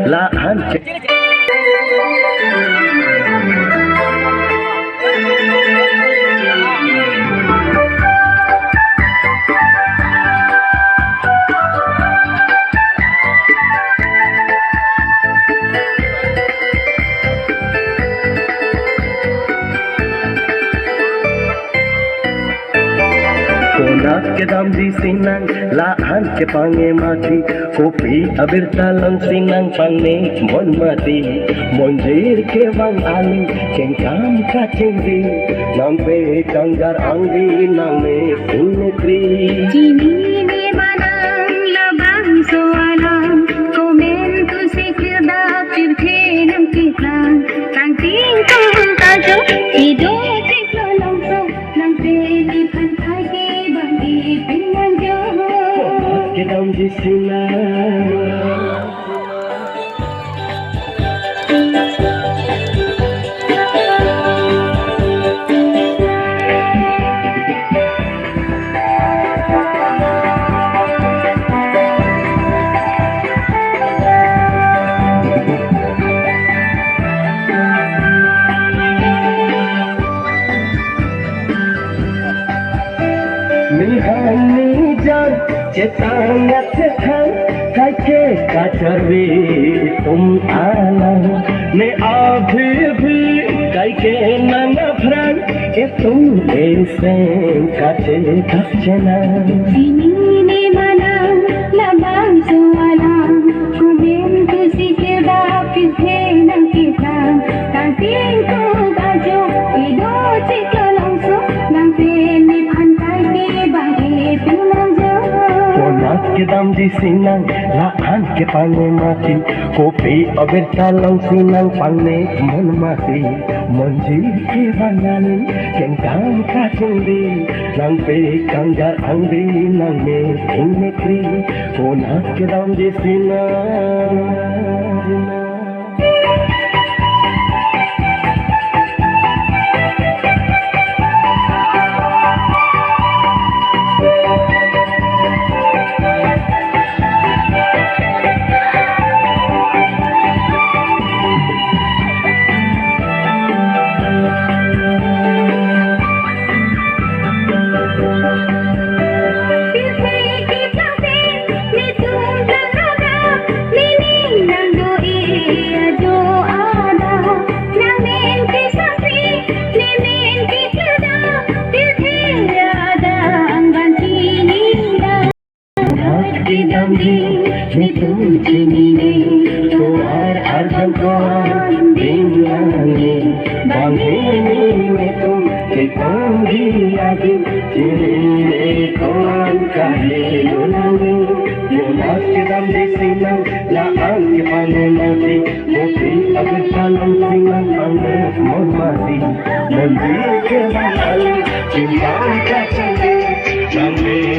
laan Konak ke dam di sinang, laan ke pange mati, kopi abir talang sinang pange mon mati, monjir ke bang aling, cengkam kacing di, nampe kanggar angdi name sinetri. Jini ni manang labang soalang, komen tu sekirda pirke nam kitang, tang ting kong tajo, hidup tiklolong so, nampe di pantai ke bangi pinang jo. Ke dam di sinang. Nihani jan cetangat khang kai ke kachari tum alang ne abhi bhi kai ke nana frang e tum ese kache kachena. Jini ni manang labang soalang, komen tu sekirda pirke nam kitang, tang ting kong tajo, hidup tiklolong so, nampe ni pantai ke bangi pinang jo. Konak ke dam di sinang, laan ke pange mati, kopi abir talang sinang pange mon mati, monji ke banganin, kengkang kacung di, nampe kanggar angdi nang me sinetri. Konak ke dam di sinang. Itu cini tuar arjam tuan binlangi bangini itu citangi adi cini tuan kahe ulangi Konak ke dam di sinang laan ke pange mati kopi abir talang sinang pange mon mati monjir ke bang aling cincang kacang di sampai